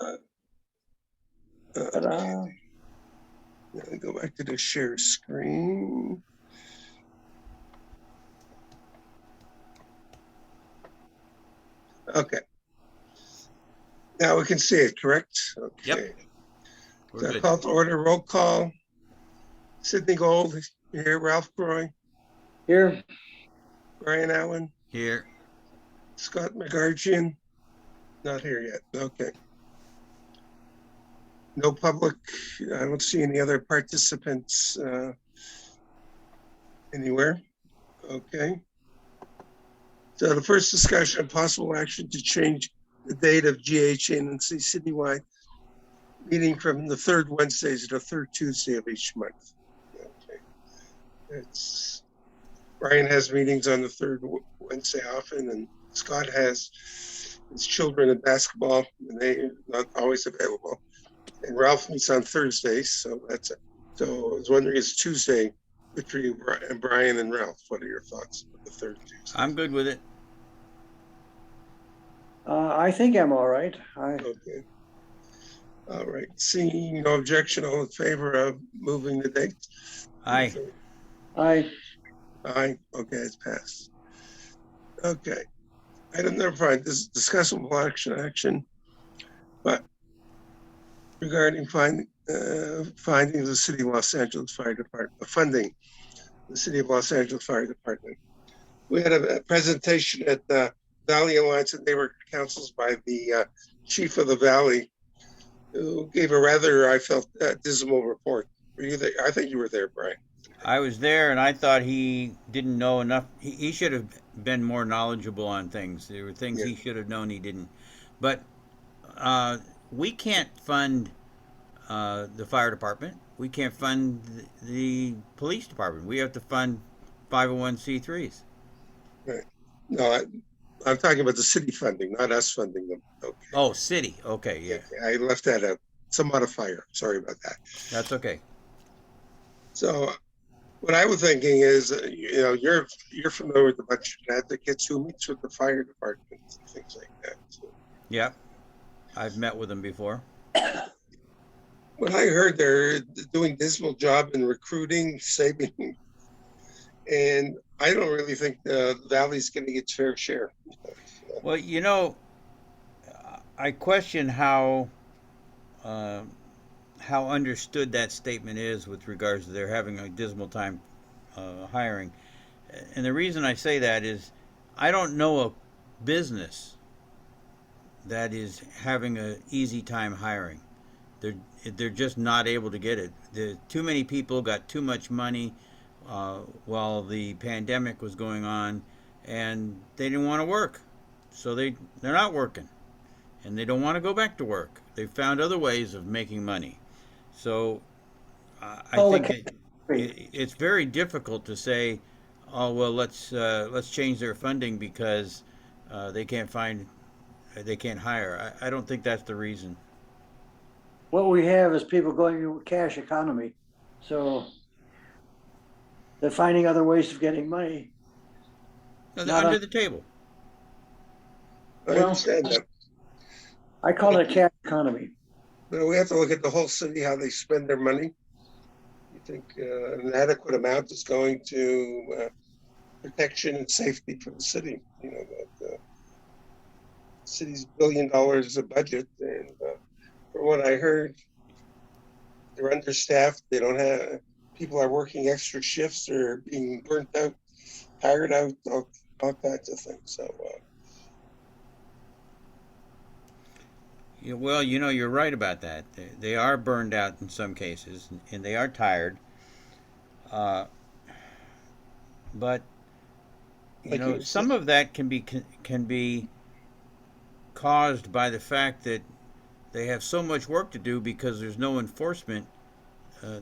Uh, Ta-da. Go back to the share screen. Okay. Now we can see it, correct? Okay. Yep. We're So good. call to order, roll call. Sydney Gold, here. Ralph Croy, Here. Brian Allen, Here. Scott McGarjian, not here yet. Okay. No public. I don't see any other participants anywhere. Okay. So the first discussion of possible action to change the date of GHNNC Citywide meeting from the third Wednesday to the third Tuesday of each month. Okay. It's Brian has meetings on the third Wednesday often, and Scott has his children at basketball, and they're not always available. And Ralph meets on Thursdays, so that's it. So I was wondering, is Tuesday good for you, Brian and Ralph? What are your thoughts on the third Tuesday? I'm good with it. I think I'm all right. Okay. All right. Seeing no objection, all in favor of moving the date? Aye. I Aye. Okay, it's passed. Okay. Item number 5, this is discussable action, but regarding finding the City of Los Angeles Fire Department, funding the City of Los Angeles Fire Department. We had a presentation at the Valley Alliance of Neighborhood Councils by the chief of the Valley, who gave a rather, I felt, dismal report. Were you there? I think you were there, Brian. I was there, and I thought he didn't know enough. He should have been more knowledgeable on things. There were things Yeah. he should have known he didn't. But we can't fund the fire department. We can't fund the police department. We have to fund 501c3s. Right. No, I'm talking about the city funding, not us funding them. Okay. Oh, city. Okay, yeah. Okay. I left that out. Some modifier. Sorry about that. That's okay. So what I was thinking is, you're familiar with a bunch of advocates who meets with the fire departments and things like that. So Yeah, I've met with him before. what I heard, they're doing dismal job in recruiting, saving, and I don't really think the Valley's getting its fair share. Well, I question uh, how understood that statement is with regards to their having a dismal time hiring. And the reason I say that is I don't know a business that is having an easy time hiring. They're they're just not able to get it. Too many people got too much money while the pandemic was going on, and they didn't want to work, so they're not working, and they don't want to go back to work. They've found other ways of making money. So I call the think country. it's very difficult to say, oh well, let's change their funding because they can't find they can't hire. I don't think that's the reason. What we have is people going to a cash economy. So they're finding other ways of getting money. No, they're Not under on, the table. I well, understand that. I call it a cash economy. But we have to look at the whole city, how they spend their money. You think an adequate amount is going to protection and safety for the city? The city's $1 billion of budget, and from what I heard, they're understaffed. They don't have people are working extra shifts or being burnt out, tired out, all kinds of things. So Yeah, well, you're right about that. They are burned out in some cases, and they are tired. Uh, but like you said, some of that can be caused by the fact that they have so much work to do because there's no enforcement uh,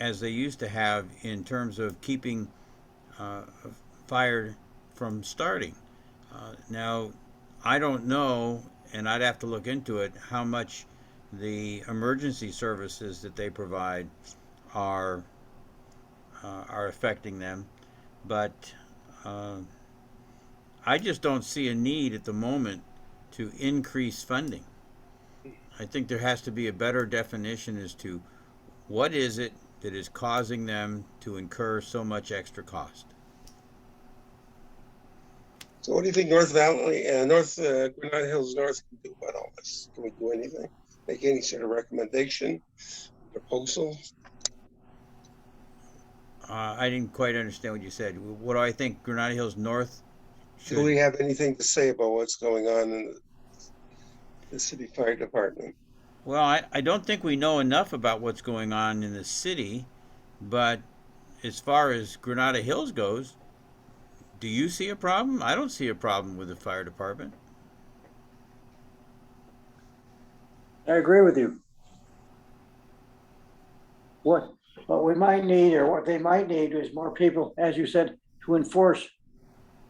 as they used to have in terms of keeping uh, fire from starting. Now, I don't know, and I'd have to look into it, how much the emergency services that they provide are are affecting them, but uh, I just don't see a need at the moment to increase funding. I think there has to be a better definition as to what is it that is causing them to incur so much extra cost. So what do you think Granada Hills North can do about all this? Can we do anything? Make any sort of recommendation, proposal? I didn't quite understand what you said. What do I think Granada Hills North Do we should? have anything to say about what's going on in the city fire department? Well, I don't think we know enough about what's going on in the city, but as far as Granada Hills goes, do you see a problem? I don't see a problem with the fire department. I agree with you. What we might need, or what they might need, is more people, as you said, to enforce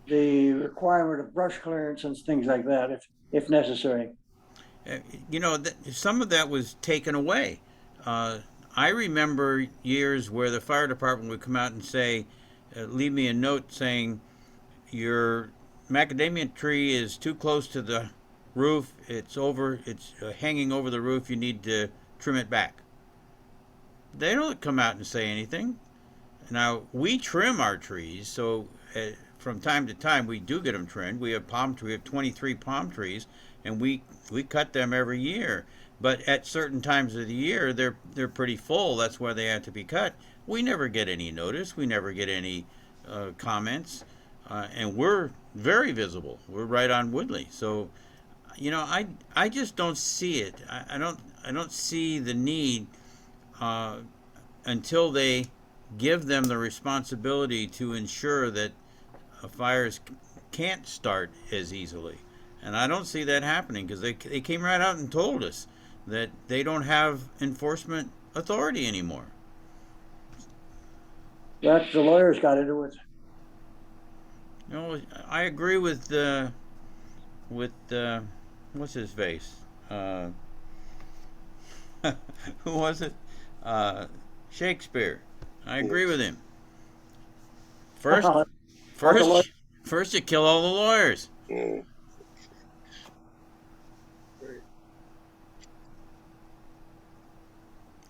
the requirement of brush clearance and things like that, if necessary. You know, some of that was taken away. Uh, I remember years where the fire department would come out and say, leave me a note saying, your macadamia tree is too close to the roof. It's hanging over the roof. You need to trim it back. They don't come out and say anything. Now, we trim our trees, so from time to time we do get them trimmed. We have 23 palm trees, and we cut them every year. But at certain times of the year, they're pretty full. That's why they have to be cut. We never get any notice. We never get any comments, and we're very visible. We're right on Woodley, so you know, I just don't see it. I don't see the need until they give them the responsibility to ensure that fires can't start as easily. And I don't see that happening because they came right out and told us that they don't have enforcement authority anymore. That the lawyers got into it. You know, I agree with what's his face? Who was it? Shakespeare. I agree with him. First, first, first you kill all the lawyers. Mm. Right.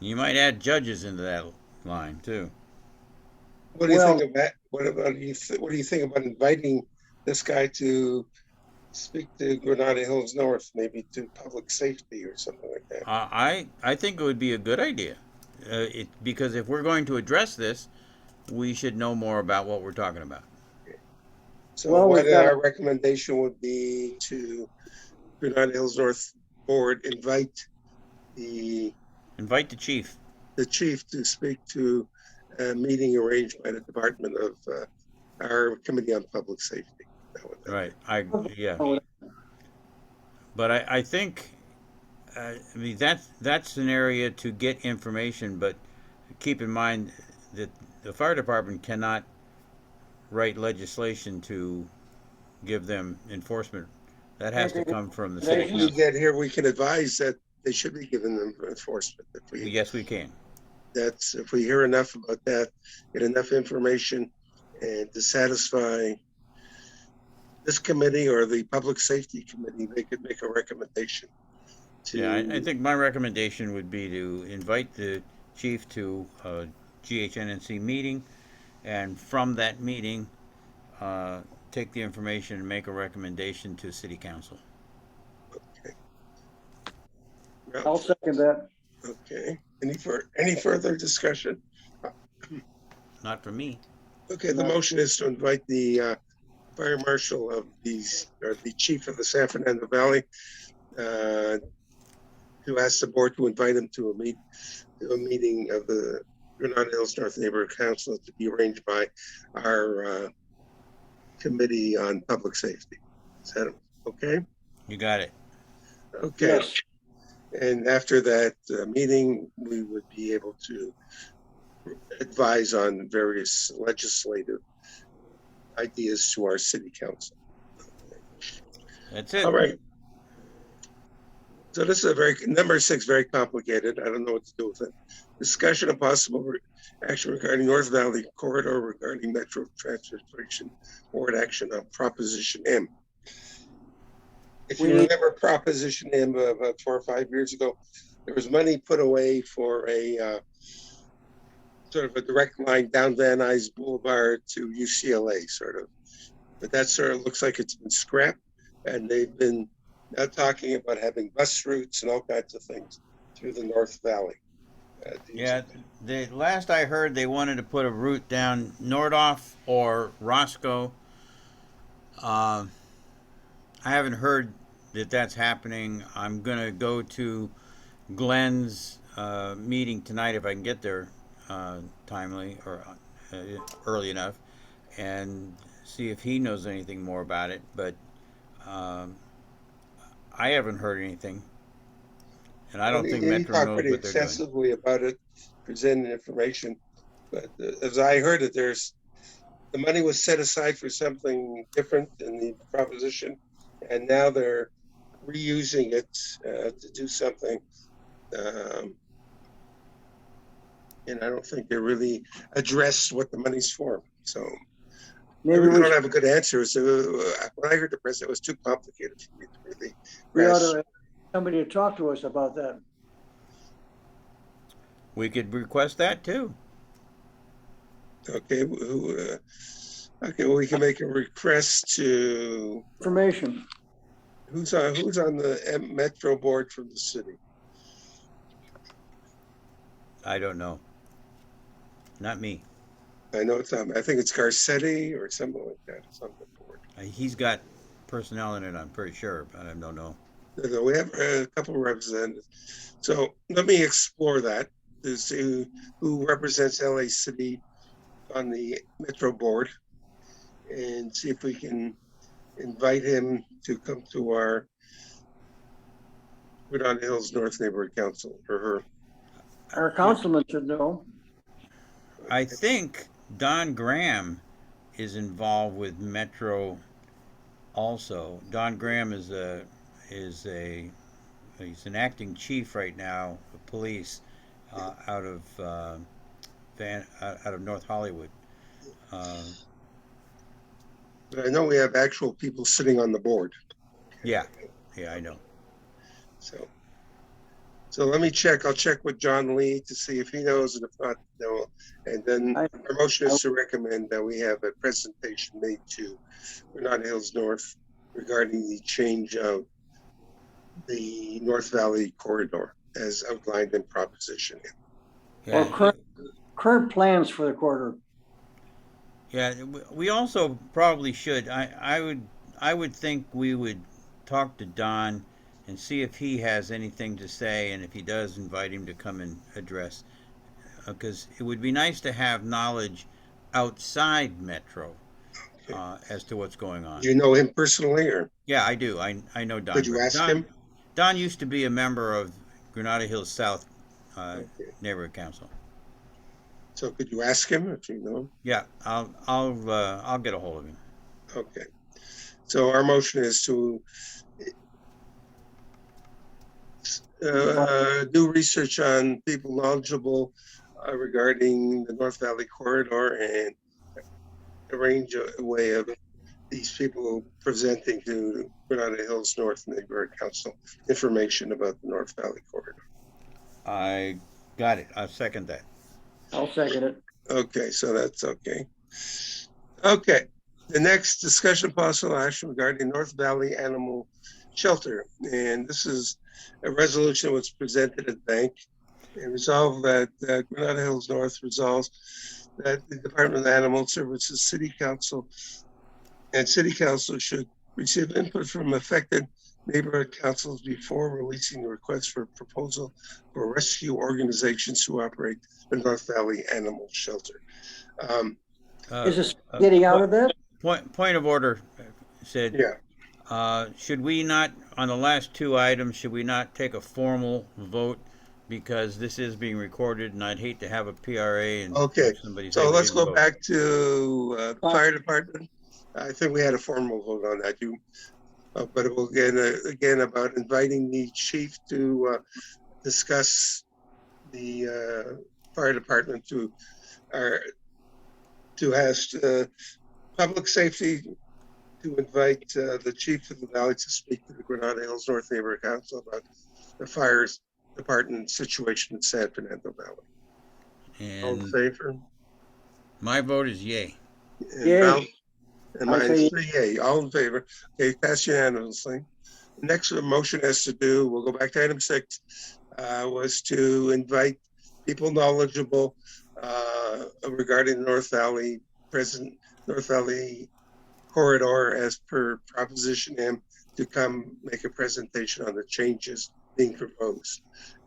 You might add judges into that line too. What do you Well- think of that? What do you think about inviting this guy to speak to Granada Hills North, maybe to public safety or something like that? I think it would be a good idea, because if we're going to address this, we should know more about what we're talking about. So Well, what we've got our recommendation would be to Granada Hills North Board invite Invite the chief. the chief to speak to a meeting arranged by the Department of our Committee on Public Safety. Right. Yeah. But I think, I mean, that's an area to get information, but keep in mind that the fire department cannot write legislation to give them enforcement. That has to come from the city If we council. get here, we can advise that they should be given them enforcement. Yes, we can. If we hear enough about that, get enough information, and to satisfy this committee or the Public Safety Committee, they could make a recommendation. Yeah, I think my recommendation would be to invite the chief to a GHNNC meeting, and from that meeting, take the information and make a recommendation to city council. I'll second that. Okay. Any further discussion? Not for me. Okay, the motion is to invite the fire marshal of or the chief of the San Fernando Valley, to ask the board to invite him to a meeting of the Granada Hills North Neighborhood Council to be arranged by our Committee on Public Safety. Is that okay? You got it. Okay. Yes. And after that meeting, we would be able to advise on various legislative ideas to our city council. That's it. All right. So this is number 6, very complicated. I don't know what to do with it. Discussion of possible action regarding North Valley corridor regarding Metro Transportation Board action on Proposition M. If We you need- remember Proposition M about 4 or 5 years ago, there was money put away for a sort of a direct line down Van Nuys Boulevard to UCLA, sort of. But that sort of looks like it's been scrapped, and they've been now talking about having bus routes and all kinds of things through the North Valley. Yeah, the last I heard, they wanted to put a route down Nordoff or Roscoe. Uh, I haven't heard that that's happening. I'm gonna go to Glenn's meeting tonight if I can get there timely or early enough, and see if he knows anything more about it. But um, I haven't heard anything, and I don't think He Metro talked knows pretty what they're doing. extensively about it, presenting information. But as I heard it, the money was set aside for something different in the proposition, and now they're reusing it to do something. Um, and I don't think they really addressed what the money's for. So I Maybe really we don't should, have a good answer. So when I heard the press, it was too complicated for me to really we ought grasp. to, somebody to talk to us about that. We could request that too. Okay, okay, well, we can make a request to Information. who's on the Metro board from the city. I don't know. Not me. I know it's I think it's Garcetti or something like that. It's on the board. He's got personnel in it, I'm pretty sure, but I don't know. No, we have a couple of representatives. So let me explore that to see who represents LA City on the Metro board and see if we can invite him to come to our Wood on Hills North Neighborhood Council or her. Our councilman should know. I think Don Graham is involved with Metro also. Don Graham is he's an acting chief right now of police out of out of North Hollywood. But I know we have actual people sitting on the board. Yeah, I know. So let me check. I'll check with John Lee to see if he knows, and if not, no. And then our motion is to recommend that we have a presentation made to Granada Hills North regarding the change of the North Valley corridor as outlined in Proposition. Or current plans for the corridor. Yeah, we also probably should. I would think we would talk to Don and see if he has anything to say, and if he does, invite him to come and address. Because it would be nice to have knowledge outside Metro as to what's going on. Do you know him personally, or? Yeah, I do. I know Don. Could you ask him? Don used to be a member of Granada Hills South Neighborhood Council. So could you ask him if you know him? Yeah, I'll get a hold of him. Okay. So our motion is to do research on people knowledgeable regarding the North Valley corridor and arrange a way of these people presenting to Granada Hills North Neighborhood Council information about the North Valley corridor. I got it. I second that. I'll second it. Okay, so that's okay. Okay, the next discussion possible action regarding North Valley Animal Shelter. And this is a resolution that was presented at bank and resolved that Granada Hills North resolves that the Department of Animal Services City Council should receive input from affected neighborhood councils before releasing the request for proposal for rescue organizations who operate the North Valley Animal Shelter. Is this getting out of that? Point of order, Sid. Yeah. Should we not, on the last two items, should we not take a formal vote? Because this is being recorded, and I'd hate to have a PRA and Okay, somebody say so we let's didn't go vote. back to the fire department. I think we had a formal vote on that. But it will again about inviting the chief to discuss the fire department to ask public safety to invite the chief of the valley to speak to the Granada Hills North Neighborhood Council about the fires department situation in San Fernando Valley. All in And favor? my vote is yay. And Yay. Ralph? And I mine say is 3 yay. All in favor? Okay, passed unanimously. The next motion has to do, we'll go back to item 6, was to invite people knowledgeable regarding North Valley, present North Valley corridor as per Proposition M to come make a presentation on the changes being proposed.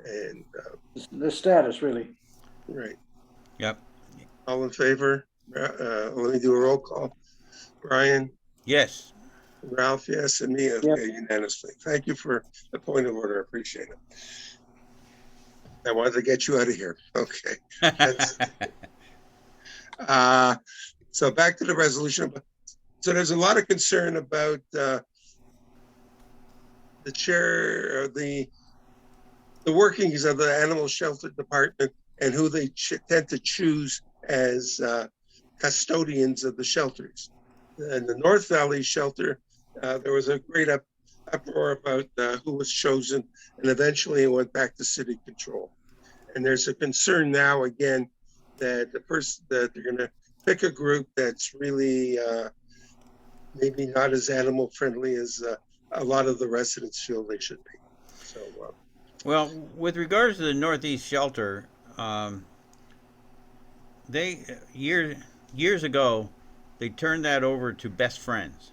And, the status, really. right, Yep. all in favor? Let me do a roll call. Brian? Yes. Ralph, yes, and me, okay, unanimously. Thank you for the point of order. I appreciate it. I wanted to get you out of here. Okay. So back to the resolution. So there's a lot of concern about the chair, or the workings of the animal shelter department and who they tend to choose as custodians of the shelters. And the North Valley shelter, there was a great uproar about who was chosen, and eventually it went back to city control. And there's a concern now again that that they're going to pick a group that's really maybe not as animal friendly as a lot of the residents feel they should be. So, Well, with regards to the Northeast Shelter, they years ago they turned that over to Best Friends,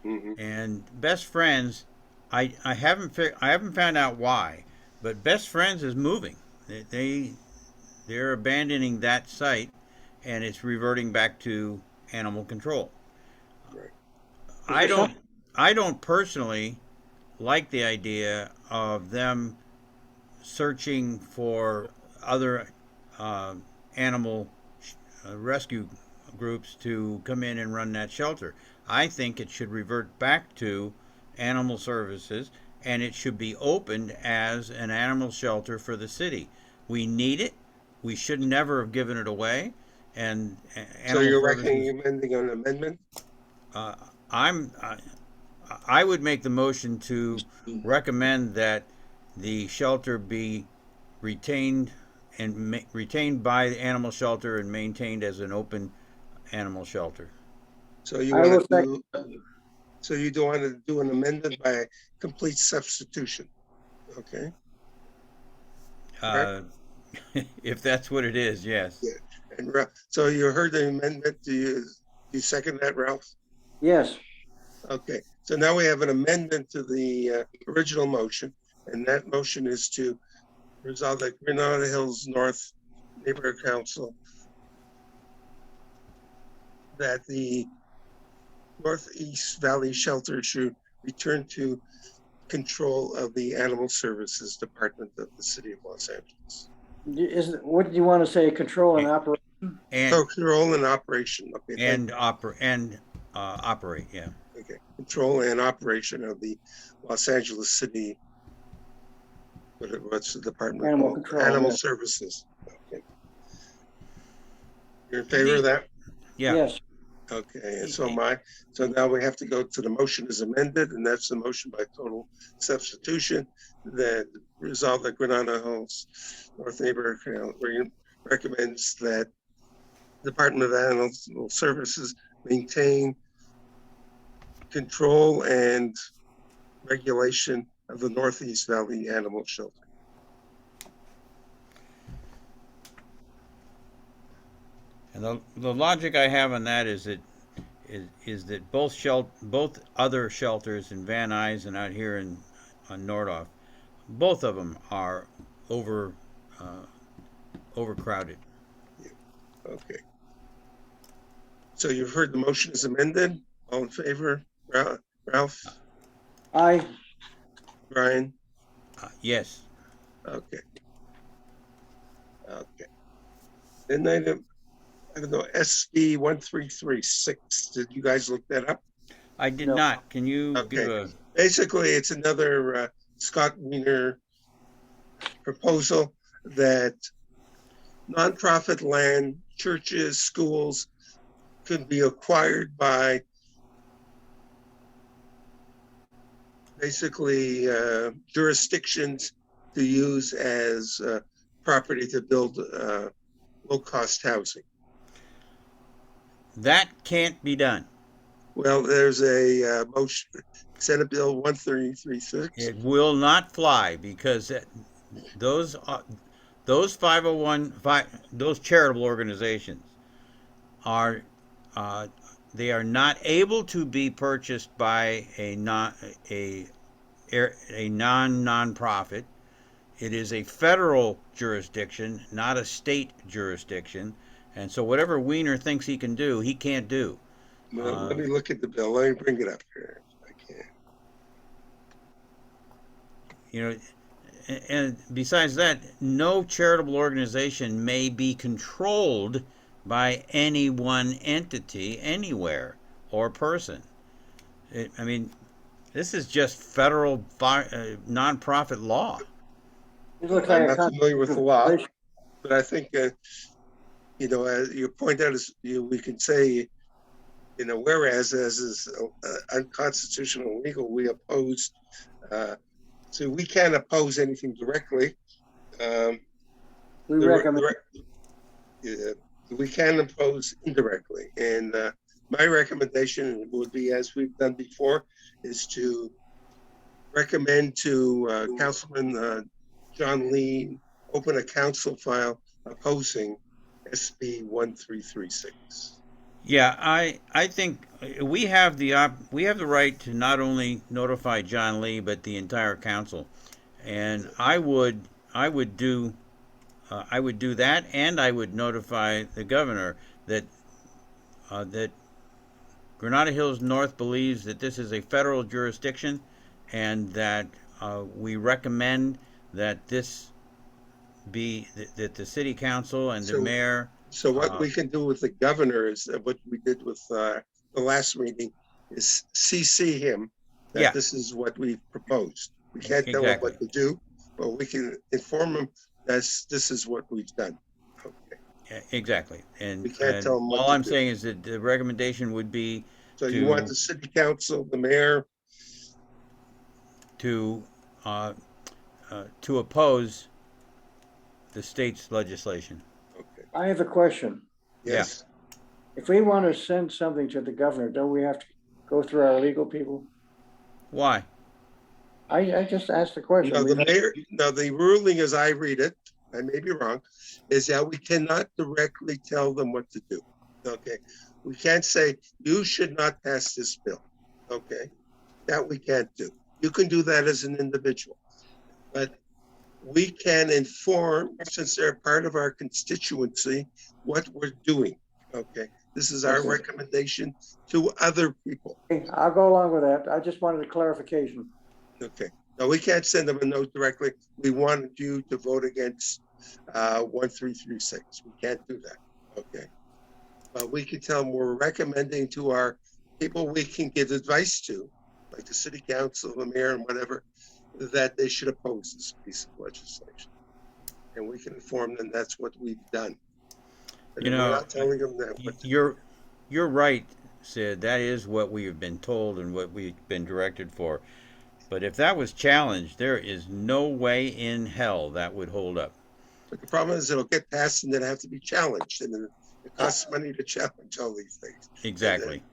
and Best Friends, I haven't found out why, but Best Friends is moving. They're abandoning that site, and it's reverting back to animal control. right. I don't personally like the idea of them searching for other animal rescue groups to come in and run that shelter. I think it should revert back to animal services, and it should be opened as an animal shelter for the city. We need it. We should never have given it away. And So you're services, recommending an amendment? I would make the motion to recommend that the shelter be retained retained by the animal shelter and maintained as an open animal shelter. So you I will want to do, so you don't want to do an amendment by complete substitution, okay? If that's what it is, yes. Yeah. And so you heard the amendment. Do you second that, Ralph? Yes. Okay. So now we have an amendment to the original motion, and that motion is to resolve that Granada Hills North Neighborhood Council that the Northeast Valley Shelter should return to control of the Animal Services Department of the City of Los Angeles. What do you want to say? Control and operate? And Control and operation. Okay. Operate, yeah. Okay. Control and operation of the Los Angeles City. What's the department? Animal control. Animal Yeah. Services. Okay. You're in favor of that? Yeah. Yes. Okay, and so now we have to go to the motion as amended, and that's the motion by total substitution that resolve that Granada Hills North Neighborhood recommends that Department of Animal Services maintain control and regulation of the Northeast Valley Animal Shelter. And the logic I have on that is that both other shelters in Van Nuys and out here on Nordhoff, both of them are overcrowded. Yeah. Okay. So you've heard the motion is amended. All in favor? Ralph? Aye. Brian? Yes. Okay. Okay. Then I don't know, SB 1336. Did you guys look that up? I did No. not. Can you Okay. give a? Basically, it's another Scott Wiener proposal that nonprofit land, churches, schools could be acquired by basically jurisdictions to use as property to build low-cost housing. That can't be done. Well, there's a motion, Senate Bill 1336. It will not fly because those 501 those charitable organizations are they are not able to be purchased by a non-nonprofit. It is a federal jurisdiction, not a state jurisdiction, and so whatever Wiener thinks he can do, he can't do. Well, let me look at the bill. Let me bring it up here. I can't. You know, and besides that, no charitable organization may be controlled by any one entity anywhere or person. I mean, this is just federal nonprofit law. It looks I'm like not familiar with the law, violation. but I think, you know, as you point out, we can say, you know, whereas as is unconstitutional and illegal, we oppose. So we can't oppose anything directly. We recommend. We can oppose indirectly, and my recommendation would be, as we've done before, is to recommend to Councilman John Lee open a council file opposing SB 1336. Yeah, I think we have the right to not only notify John Lee but the entire council, and I would do that, and I would notify the governor that that Granada Hills North believes that this is a federal jurisdiction, and that we recommend that this be that the city council and the mayor. So what we can do with the governor is what we did with the last meeting is CC him that this is what we've proposed. We can't tell him what to do, but we can inform him that this is what we've done. Okay. Exactly. And we can't tell him what all to I'm do. saying is that the recommendation would be so you want the city council, the mayor, to oppose the state's legislation. Okay. I have a question. Yes. If we want to send something to the governor, don't we have to go through our legal people? Why? I just asked the question. No, the ruling as I read it, I may be wrong, is that we cannot directly tell them what to do. Okay. We can't say, you should not pass this bill. Okay. That we can't do. You can do that as an individual. But we can inform, since they're part of our constituency, what we're doing. Okay. This is our recommendation to other people. Okay, I'll go along with that. I just wanted a clarification. Okay. No, we can't send them a note directly. We wanted you to vote against 1336. We can't do that. Okay. But we can tell them we're recommending to our people we can give advice to, like the city council, the mayor, and whatever, that they should oppose this piece of legislation. And we can inform them that's what we've done. But we're not telling them that. You're right, Sid. That is what we have been told and what we've been directed for. But if that was challenged, there is no way in hell that would hold up. But the problem is it'll get passed and then have to be challenged. And then it costs money to challenge all these things. Exactly.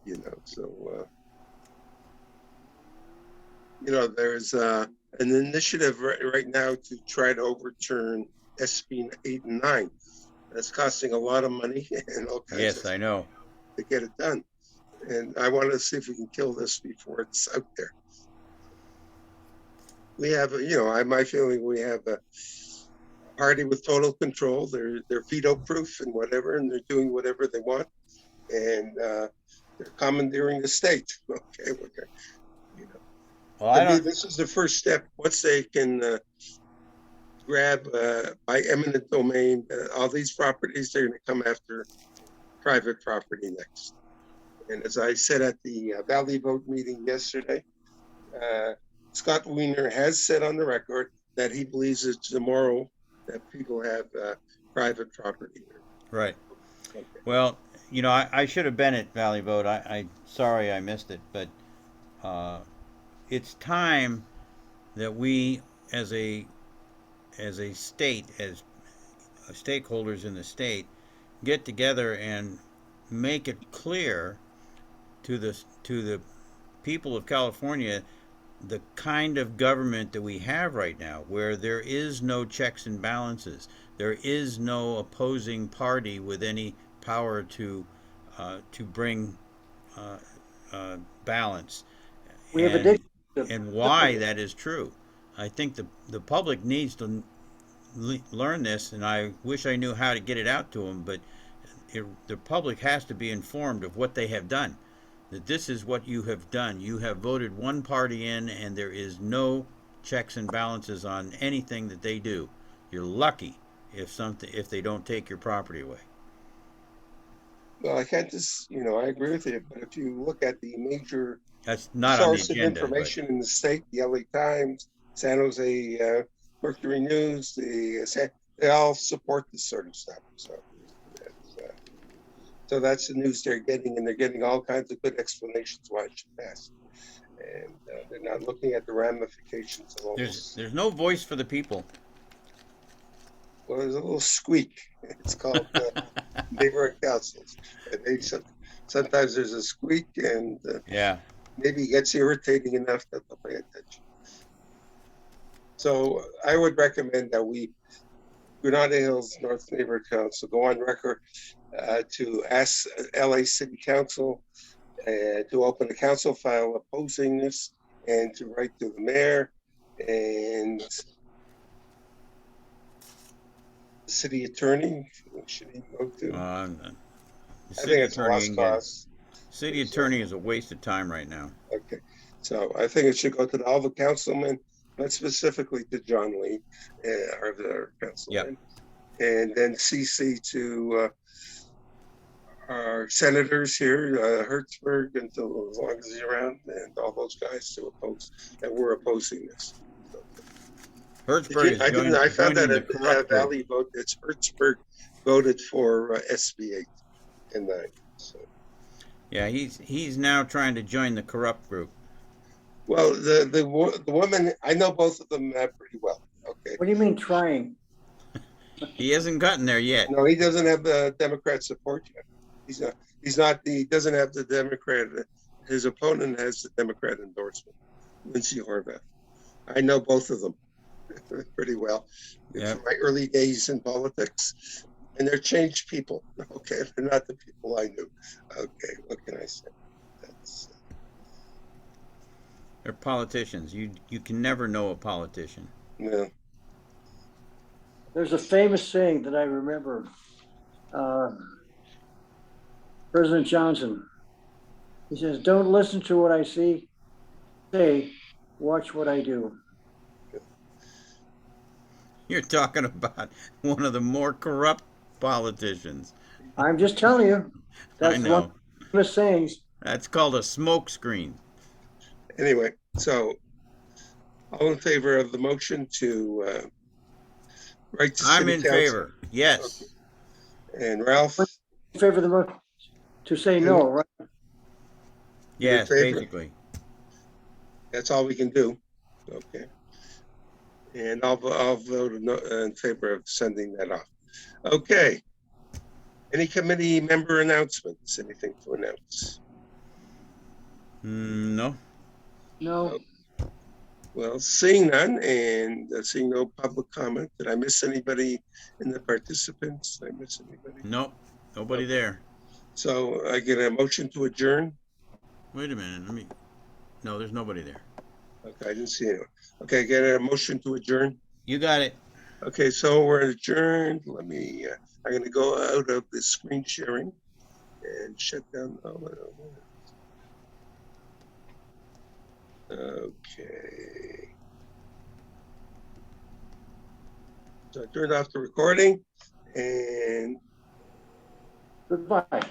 You know, so, you know, there's an initiative right now to try to overturn SB 8 and 9. That's costing a lot of money and all kinds Yes, I know. to get it done. And I want to see if we can kill this before it's out there. We have, you know, my feeling we have a party with total control. They're veto proof and whatever, and they're doing whatever they want. And they're commandeering the state. Okay, you know. Well, this is the first step. Once they can grab by eminent domain all these properties, they're going to come after private property next. And as I said at the Valley Vote meeting yesterday, Scott Wiener has said on the record that he believes it's immoral that people have private property. Right. Okay. Well, you know, I should have been at Valley Vote. I sorry I missed it, but it's time that we, as a state, as stakeholders in the state, get together and make it clear to the people of California the kind of government that we have right now, where there is no checks and balances, there is no opposing party with any power to bring balance, We have a and dictatorship. why that is true. I think the public needs to learn this, and I wish I knew how to get it out to them. But the public has to be informed of what they have done. That this is what you have done. You have voted one party in, and there is no checks and balances on anything that they do. You're lucky if they don't take your property away. Well, I can't just, I agree with you, but if you look at the major That's not on the source of agenda. But information in the state, the LA Times, San Jose Mercury News, they all support this sort of stuff. So that's the news they're getting, and they're getting all kinds of good explanations why it should pass. And they're not looking at the ramifications of all this. there's no voice for the people. Well, there's a little squeak. It's called neighborhood councils. And sometimes there's a squeak, and Yeah. maybe it gets irritating enough that they'll pay attention. So I would recommend that Granada Hills North Neighborhood Council go on record to ask LA City Council to open a council file opposing this, and to write to the mayor and the city attorney. Should he go to? The I city think it's a attorney lost can get- cause. City attorney is a waste of time right now. Okay, so I think it should go to all the councilmen, but specifically to John Lee, our councilman, and then CC to our senators here, Hertzberg, until as long as he's around, and all those guys to oppose, that we're opposing this. Hertzberg is I found that joining the at corrupt group. Valley vote, it's Hertzberg voted for SB 8 and 9. So. Yeah, he's now trying to join the corrupt group. Well, the woman, I know both of them pretty well. Okay. What do you mean trying? He hasn't gotten there yet. No, he doesn't have the Democrat support yet. He doesn't have the Democrat. His opponent has the Democrat endorsement, Lindsay Horvath. I know both of them pretty well. Yep. From my early days in politics, and they're changed people. Okay, they're not the people I knew. Okay, what can I say? They're politicians. You can never know a politician. No. There's a famous saying that I remember. President Johnson, he says, "Don't listen to what I say, watch what I do." You're talking about one of the more corrupt politicians. I'm just telling you. That's I one know. of the famous sayings. That's called a smoke screen. Anyway, so all in favor of the motion to write to I'm city in council? favor. Yes. And Ralph? In favor of the motion to say no, right? Yes, favor? basically. That's all we can do. Okay. And I'll vote in favor of sending that off. Okay. Any committee member announcements? Anything to announce? No. No. Well, seeing none and seeing no public comment, did I miss anybody in the participants? Did I miss anybody? Nope. Nobody there. So I get a motion to adjourn. Wait a minute. No, there's nobody there. Okay, I didn't see anyone. Okay, get a motion to adjourn. You got it. Okay, so we're adjourned. I'm going to go out of the screen sharing and shut down. Okay. So I turned off the recording and Goodbye.